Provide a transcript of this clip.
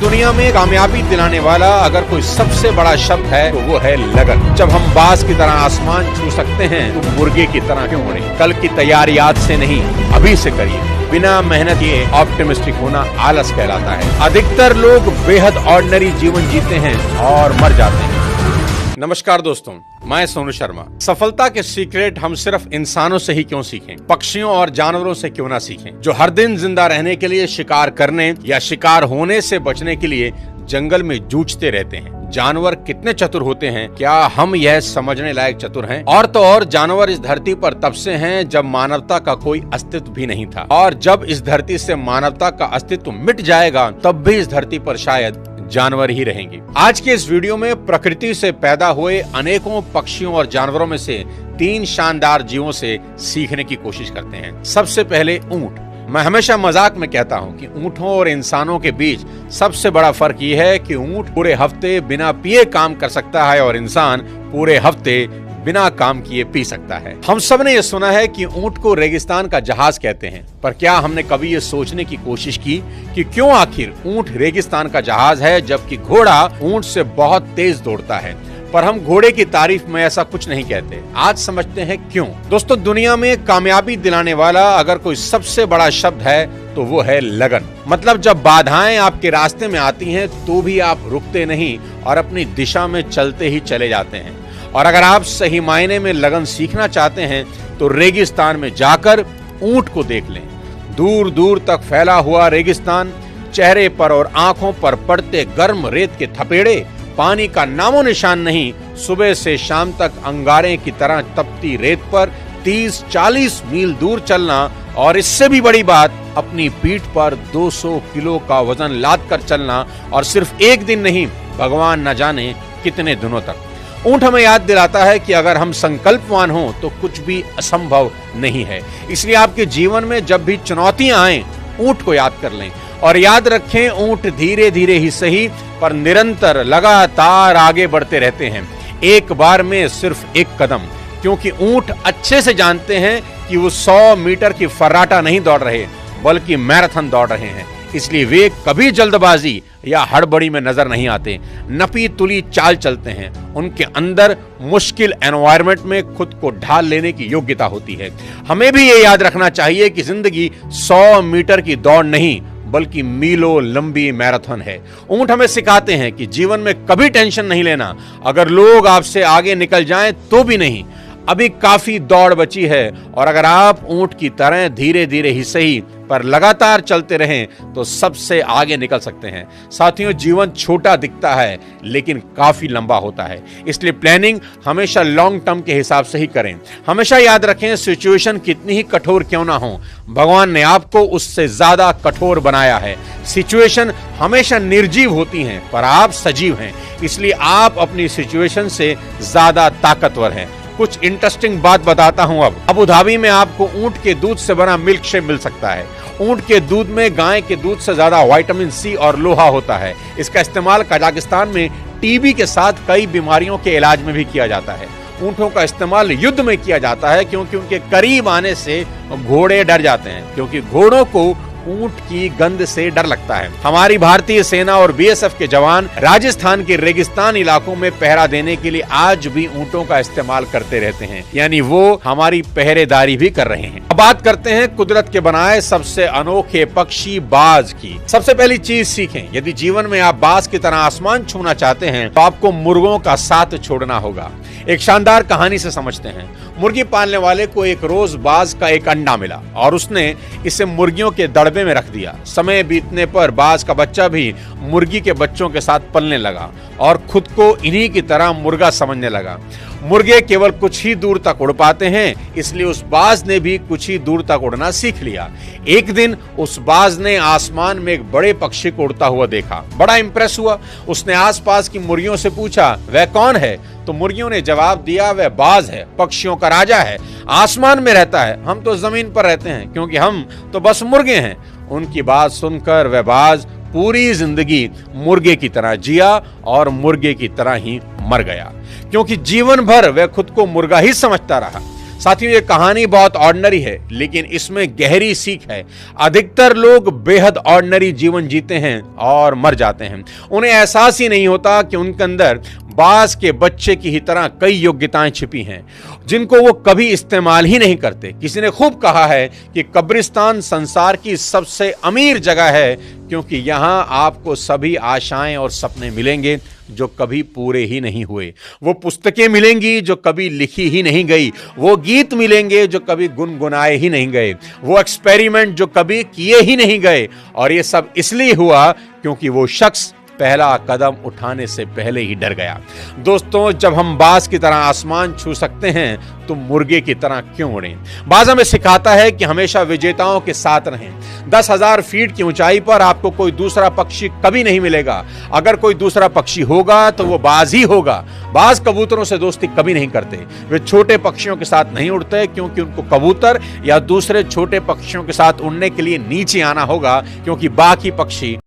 दुनिया में कामयाबी दिलाने वाला अगर कोई सबसे बड़ा शब्द है तो वो है लगन। जब हम बाज की तरह आसमान छू सकते हैं तो मुर्गे की तरह क्यों उड़े? कल की तैयारी आज से नहीं, अभी से करिए। बिना मेहनत ये ऑप्टिमिस्टिक होना आलस कहलाता है। अधिकतर लोग बेहद ऑर्डिनरी जीवन जीते हैं और मर जाते हैं। नमस्कार दोस्तों, मैं सोनू शर्मा। सफलता के सीक्रेट हम सिर्फ इंसानों से ही क्यों सीखें, पक्षियों और जानवरों से क्यों ना सीखें, जो हर दिन जिंदा रहने के लिए शिकार करने या शिकार होने से बचने के लिए जंगल में जूझते रहते हैं। जानवर कितने चतुर होते हैं, क्या हम यह समझने लायक चतुर हैं? और तो और जानवर इस धरती पर तब से हैं जब मानवता का कोई अस्तित्व भी नहीं था, और जब इस धरती से मानवता का अस्तित्व मिट जाएगा तब भी इस धरती पर शायद जानवर ही रहेंगे। आज के इस वीडियो में प्रकृति से पैदा हुए अनेकों पक्षियों और जानवरों में से 3 शानदार जीवों से सीखने की कोशिश करते हैं। सबसे पहले ऊंट। मैं हमेशा मजाक में कहता हूं कि ऊंटों और इंसानों के बीच सबसे बड़ा फर्क यह है कि ऊंट पूरे हफ्ते बिना पिए काम कर सकता है और इंसान पूरे हफ्ते बिना काम किए पी सकता है। हम सब ने यह सुना है कि ऊंट को रेगिस्तान का जहाज कहते हैं, पर क्या हमने कभी ये सोचने की कोशिश की कि क्यों आखिर ऊंट रेगिस्तान का जहाज है जबकि घोड़ा ऊंट से बहुत तेज दौड़ता है? पर हम घोड़े की तारीफ में ऐसा कुछ नहीं कहते। आज समझते हैं क्यों। दोस्तों, दुनिया में कामयाबी दिलाने वाला अगर कोई सबसे बड़ा शब्द है तो वो है लगन। मतलब जब बाधाएं आपके रास्ते में आती हैं तो भी आप रुकते नहीं और अपनी दिशा में चलते ही चले जाते हैं। और अगर आप सही मायने में लगन सीखना चाहते हैं तो रेगिस्तान में जाकर ऊंट को देख लें। दूर दूर तक फैला हुआ रेगिस्तान, चेहरे पर और आंखों पर पड़ते गर्म रेत के थपेड़े, पानी का नामो निशान नहीं। सुबह से शाम तक अंगारे की तरह तपती रेत पर 30-40 मील दूर चलना, और इससे भी बड़ी बात, अपनी पीठ पर 200 किलो का वजन लाद कर चलना, और सिर्फ एक दिन नहीं, भगवान न जाने कितने दिनों तक। ऊंट हमें याद दिलाता है कि अगर हम संकल्पवान हों तो कुछ भी असंभव नहीं है। इसलिए आपके जीवन में जब भी चुनौतियां आए, ऊंट को याद कर लें और याद रखें, ऊंट धीरे धीरे ही सही पर निरंतर लगातार आगे बढ़ते रहते हैं, एक बार में सिर्फ एक कदम। क्योंकि ऊंट अच्छे से जानते हैं कि वो 100 मीटर की फर्राटा नहीं दौड़ रहे बल्कि मैराथन दौड़ रहे हैं। इसलिए वे कभी जल्दबाजी या हड़बड़ी में नजर नहीं आते, नपी तुली चाल चलते हैं। उनके अंदर मुश्किल एनवायरनमेंट में खुद को ढाल लेने की योग्यता होती है। हमें भी ये याद रखना चाहिए कि जिंदगी 100 मीटर की दौड़ नहीं बल्कि मीलों लंबी मैराथन है। ऊंट हमें सिखाते हैं कि जीवन में कभी टेंशन नहीं लेना। अगर लोग आपसे आगे निकल जाएं तो भी नहीं, अभी काफी दौड़ बची है। और अगर आप ऊंट की तरह धीरे धीरे ही सही पर लगातार चलते रहें तो सबसे आगे निकल सकते हैं। साथियों, जीवन छोटा दिखता है लेकिन काफी लंबा होता है, इसलिए प्लानिंग हमेशा लॉन्ग टर्म के हिसाब से ही करें। हमेशा याद रखें, सिचुएशन कितनी ही कठोर क्यों ना हो, भगवान ने आपको उससे ज्यादा कठोर बनाया है। सिचुएशन हमेशा निर्जीव होती हैं पर आप सजीव हैं, इसलिए आप अपनी सिचुएशन से ज्यादा ताकतवर हैं। कुछ इंटरेस्टिंग बात बताता हूं। अब अबू धाबी में आपको ऊंट के दूध से बना मिल्क शेक मिल सकता है। ऊंट के दूध में गाय के दूध से ज्यादा विटामिन सी और लोहा होता है। इसका इस्तेमाल कजाकिस्तान में टीबी के साथ कई बीमारियों के इलाज में भी किया जाता है। ऊंटों का इस्तेमाल युद्ध में किया जाता है क्योंकि उनके करीब आने से घोड़े डर जाते हैं, क्योंकि घोड़ों को ऊंट की गंध से डर लगता है। हमारी भारतीय सेना और बीएसएफ के जवान राजस्थान के रेगिस्तान इलाकों में पहरा देने के लिए आज भी ऊंटों का इस्तेमाल करते रहते हैं, यानी वो हमारी पहरेदारी भी कर रहे हैं। अब बात करते हैं कुदरत के बनाए सबसे अनोखे पक्षी बाज की। सबसे पहली चीज सीखें, यदि जीवन में आप बाज की तरह आसमान छूना चाहते हैं तो आपको मुर्गों का साथ छोड़ना होगा। एक शानदार कहानी से समझते हैं। मुर्गी पालने वाले को एक रोज बाज का एक अंडा मिला और उसने इसे मुर्गियों के दड़बे में रख दिया। समय बीतने पर बाज का बच्चा भी मुर्गी के बच्चों के साथ पलने लगा और खुद को इन्हीं की तरह मुर्गा समझने लगा। मुर्गे केवल कुछ ही दूर तक उड़ पाते हैं, इसलिए उस बाज ने भी कुछ ही दूर तक उड़ना सीख लिया। एक दिन उस बाज ने आसमान में एक बड़े पक्षी को उड़ता हुआ देखा। बड़ा इंप्रेस हुआ। उसने आसपास की मुर्गियों से पूछा, वह कौन है? तो मुर्गियों ने जवाब दिया, वह बाज है, पक्षियों का राजा है, आसमान में रहता है, हम तो जमीन पर रहते हैं क्योंकि हम तो बस मुर्गे हैं। उनकी बात सुनकर वह बाज पूरी जिंदगी मुर्गे की तरह जिया और मुर्गे की तरह ही मर गया, क्योंकि जीवन भर वह खुद को मुर्गा ही समझता रहा। साथियों, ये कहानी बहुत ऑर्डिनरी है, लेकिन इसमें गहरी सीख है। अधिकतर लोग बेहद ऑर्डिनरी जीवन जीते हैं और मर जाते हैं। उन्हें एहसास ही नहीं होता कि उनके अंदर बाज के बच्चे की ही तरह कई योग्यताएं छिपी हैं, जिनको वो कभी इस्तेमाल ही नहीं करते। किसी ने खूब कहा है कि कब्रिस्तान संसार की सबसे अमीर जगह है, क्योंकि यहां आपको सभी आशाएं और सपने मिलेंगे जो कभी पूरे ही नहीं हुए। वो पुस्तकें मिलेंगी जो कभी लिखी ही नहीं गई। वो गीत मिलेंगे जो कभी गुनगुनाए ही नहीं गए। वो एक्सपेरिमेंट जो कभी किए ही नहीं गए। और ये सब इसलिए हुआ क्योंकि वो शख्स पहला कदम उठाने से पहले ही डर गया। दोस्तों, जब हम बाज की तरह आसमान छू सकते हैं तो मुर्गे की तरह क्यों उड़ें? बाज हमें सिखाता है कि हमेशा विजेताओं के साथ रहें। 10,000 फीट की ऊंचाई पर आपको कोई दूसरा पक्षी कभी नहीं मिलेगा। अगर कोई दूसरा पक्षी होगा तो वो बाज ही होगा। बाज कबूतरों से दोस्ती कभी नहीं करते। वे छोटे पक्षियों के साथ नहीं उड़ते, क्योंकि उनको कबूतर या दूसरे छोटे पक्षियों के साथ उड़ने के लिए नीचे आना होगा, क्योंकि बाकी पक्षी